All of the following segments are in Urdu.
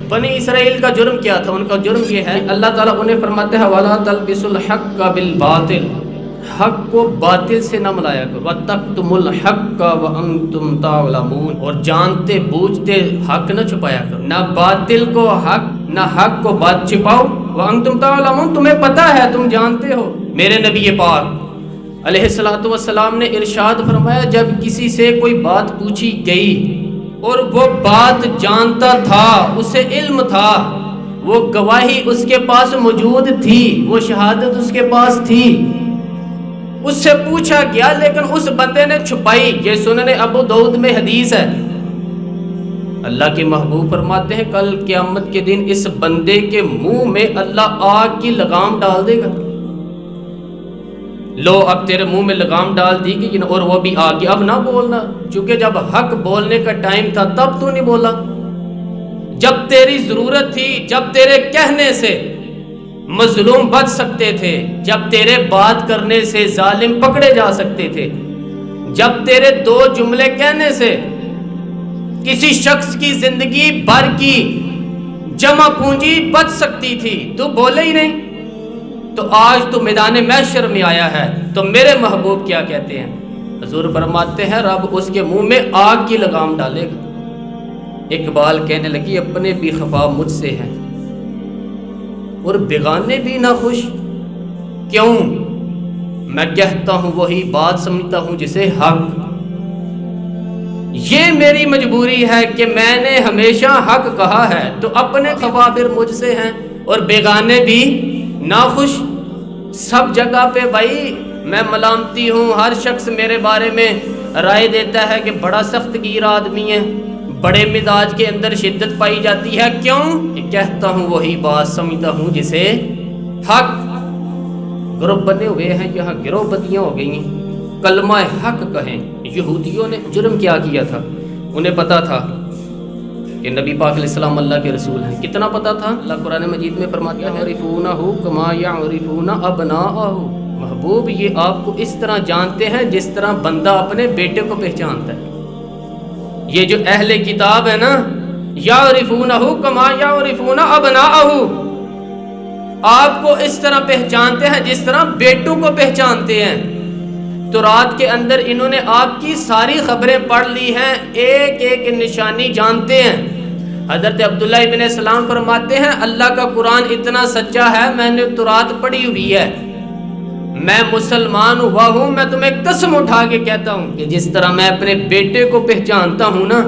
بنی اسرائیل کا جرم کیا تھا؟ ان کا جرم یہ ہے، اللہ تعالیٰ انہیں فرماتے ہیں وَلَا تَلْبِسُوا الْحَقَّ بِالْبَاطِلِ، حق کو باطل سے نہ ملایا کرو، وَتَكْتُمُوا الْحَقَّ وَأَنْتُمْ تَعْلَمُونَ، اور جانتے بوجھتے حق نہ چھپایا کرو، نہ باطل کو حق نہ حق کو بات چھپاؤ، وَأَنْتُمْ تَعْلَمُونَ، تمہیں پتہ ہے، تم جانتے ہو۔ میرے نبی پاک علیہ السلام نے ارشاد فرمایا جب کسی سے کوئی بات پوچھی گئی اور وہ بات جانتا تھا، اسے علم تھا، وہ گواہی اس کے پاس موجود تھی، وہ شہادت اس کے پاس تھی، اس سے پوچھا گیا لیکن اس بندے نے چھپائی۔ یہ سنن ابو داؤد میں حدیث ہے۔ اللہ کے محبوب فرماتے ہیں کل قیامت کے دن اس بندے کے منہ میں اللہ آگ کی لگام ڈال دے گا۔ لو اب تیرے منہ میں لگام ڈال دی گئی اور وہ بھی آ گیا، اب نہ بولنا، چونکہ جب حق بولنے کا ٹائم تھا تب تو نہیں بولا، جب تیری ضرورت تھی، جب تیرے کہنے سے مظلوم بچ سکتے تھے، جب تیرے بات کرنے سے ظالم پکڑے جا سکتے تھے، جب تیرے دو جملے کہنے سے کسی شخص کی زندگی بھر کی جمع پونجی بچ سکتی تھی، تو بولے ہی نہیں، تو آج تو میدان محشر میں آیا ہے۔ تو میرے محبوب کیا کہتے ہیں؟ حضور فرماتے ہیں رب اس کے منہ میں آگ کی لگام ڈالے گا۔ اقبال کہنے لگی اپنے بھی خفا مجھ سے ہیں اور بیگانے بھی نہ خوش، کیوں؟ میں کہتا ہوں وہی بات سمجھتا ہوں جسے حق، یہ میری مجبوری ہے کہ میں نے ہمیشہ حق کہا ہے، تو اپنے خفا پھر مجھ سے ہیں اور بیگانے بھی ناخوش۔ سب جگہ پہ بھائی میں ملامتی ہوں، ہر شخص میرے بارے میں رائے دیتا ہے کہ بڑا سخت گیر آدمی ہے، بڑے مزاج کے اندر شدت پائی جاتی ہے، کیوں؟ کہ کہتا ہوں وہی بات سمجھتا ہوں جسے حق۔ گروہ بنے ہوئے ہیں یہاں، گروہ بدیاں ہو گئی ہیں، کلمہ حق کہیں۔ یہودیوں نے جرم کیا تھا؟ انہیں پتا تھا کہ نبی پاک علیہ السلام اللہ کے رسول ہیں۔ کتنا پتا تھا؟ اللہ قرآن مجید میں فرماتا ہے یعرفونہ کما یعرفون ابناءہ، محبوب یہ آپ کو اس طرح جانتے ہیں جس طرح بندہ اپنے بیٹے کو پہچانتا ہے۔ یہ جو اہل کتاب ہے نا، یعرفونہ کما یعرفون ابناءہ، آپ کو اس طرح پہچانتے ہیں جس طرح بیٹوں کو پہچانتے ہیں۔ تو رات کے اندر انہوں نے آپ کی ساری خبریں پڑھ لی ہیں، ایک ایک نشانی جانتے ہیں۔ حضرت عبداللہ ابن سلام فرماتے ہیں اللہ کا قرآن اتنا سچا ہے، میں نے تورات پڑھی ہوئی ہے، میں مسلمان ہوا ہوں، میں تمہیں قسم اٹھا کے کہتا ہوں کہ جس طرح میں اپنے بیٹے کو پہچانتا ہوں نا،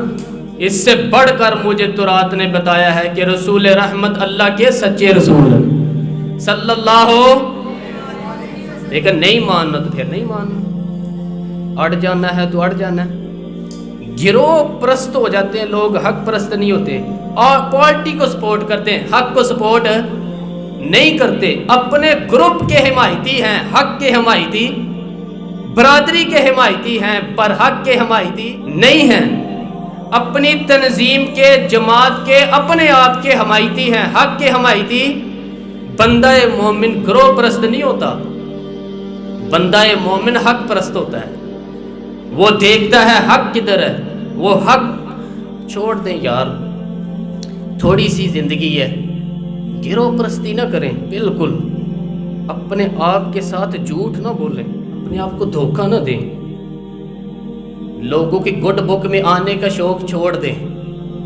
اس سے بڑھ کر مجھے تورات نے بتایا ہے کہ رسول رحمت اللہ کے سچے رسول صلی اللہ ہو۔ لیکن نہیں ماننا تو پھر نہیں ماننا، اڑ جانا ہے تو اڑ جانا ہے۔ گروہ پرست ہو جاتے ہیں لوگ، حق پرست نہیں ہوتے، اور پارٹی کو سپورٹ کرتے ہیں، حق کو سپورٹ نہیں کرتے، اپنے گروپ کے حمایتی ہیں، حق کے حمایتی، برادری کے حمایتی ہیں، پر حق کے حمایتی نہیں ہیں، اپنی تنظیم کے، جماعت کے، اپنے آپ کے حمایتی ہیں، حق کے حمایتی۔ بندہ مومن گروہ پرست نہیں ہوتا، بندہ مومن حق پرست ہوتا ہے، وہ دیکھتا ہے حق کدھر ہے، وہ حق چھوڑ دیں یار، تھوڑی سی زندگی ہے، گروہ پرستی نہ کریں، بالکل اپنے آپ کے ساتھ جھوٹ نہ بولیں، اپنے آپ کو دھوکہ نہ دیں، لوگوں کی گڈ بک میں آنے کا شوق چھوڑ دیں،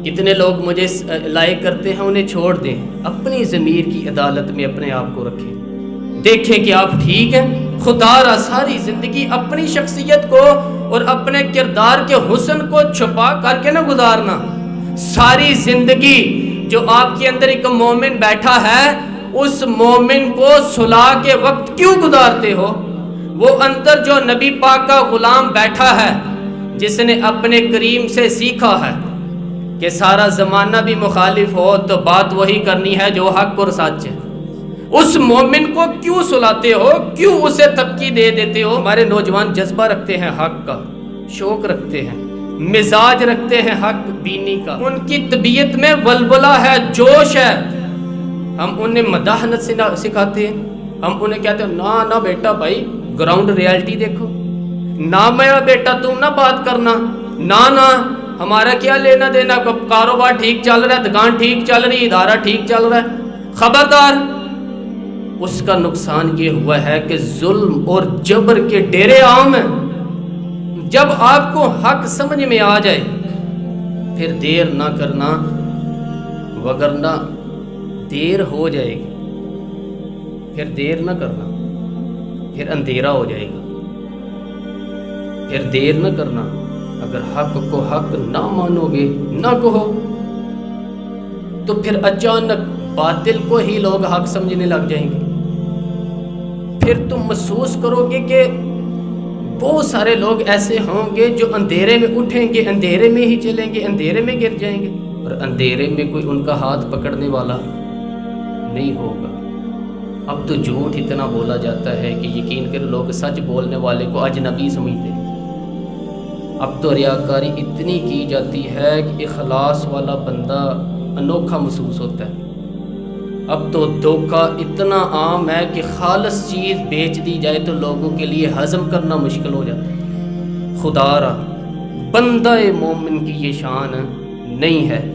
کتنے لوگ مجھے لائک کرتے ہیں انہیں چھوڑ دیں، اپنی ضمیر کی عدالت میں اپنے آپ کو رکھیں، دیکھیں کہ آپ ٹھیک ہیں۔ خدا را ساری زندگی اپنی شخصیت کو اور اپنے کردار کے حسن کو چھپا کر کے نہ گزارنا، ساری زندگی جو آپ کے اندر ایک مومن بیٹھا ہے اس مومن کو صلح کے وقت کیوں گزارتے ہو؟ وہ اندر جو نبی پاک کا غلام بیٹھا ہے جس نے اپنے کریم سے سیکھا ہے کہ سارا زمانہ بھی مخالف ہو تو بات وہی کرنی ہے جو حق اور سچ ہے، اس مومن کو کیوں سلاتے ہو، کیوں اسے تبکی دے دیتے ہو؟ ہمارے نوجوان جذبہ رکھتے ہیں حق کا، شوق رکھتے ہیں، مزاج رکھتے ہیں حق بینی کا، ان کی طبیعت میں ولولہ ہے، جوش ہے، ہم انہیں مداحنت سے سکھاتے ہیں، ہم انہیں کہتے ہیں نہ بیٹا بھائی گراؤنڈ ریالٹی دیکھو، نہ میرا بیٹا تم نہ بات کرنا، نہ ہمارا کیا لینا دینا، کاروبار ٹھیک چل رہا ہے، دکان ٹھیک چل رہی ہے، ادارہ ٹھیک چل رہا ہے، خبردار اس کا نقصان یہ ہوا ہے کہ ظلم اور جبر کے ڈیرے عام ہیں۔ جب آپ کو حق سمجھ میں آ جائے پھر دیر نہ کرنا، وگرنہ دیر ہو جائے گی، پھر دیر نہ کرنا، پھر اندھیرا ہو جائے گا، پھر دیر نہ کرنا۔ اگر حق کو حق نہ مانو گے، نہ کہو، تو پھر اچانک باطل کو ہی لوگ حق سمجھنے لگ جائیں گے۔ پھر تم محسوس کرو گے کہ بہت سارے لوگ ایسے ہوں گے جو اندھیرے میں اٹھیں گے، اندھیرے میں ہی چلیں گے، اندھیرے میں گر جائیں گے، اور اندھیرے میں کوئی ان کا ہاتھ پکڑنے والا نہیں ہوگا۔ اب تو جھوٹ اتنا بولا جاتا ہے کہ یقین کر لوگ سچ بولنے والے کو اجنبی سمجھتے ہیں۔ اب تو ریاکاری اتنی کی جاتی ہے کہ اخلاص والا بندہ انوکھا محسوس ہوتا ہے۔ اب تو دھوکہ اتنا عام ہے کہ خالص چیز بیچ دی جائے تو لوگوں کے لیے ہضم کرنا مشکل ہو جاتا ہے۔ خدا را بندہ مومن کی یہ شان نہیں ہے۔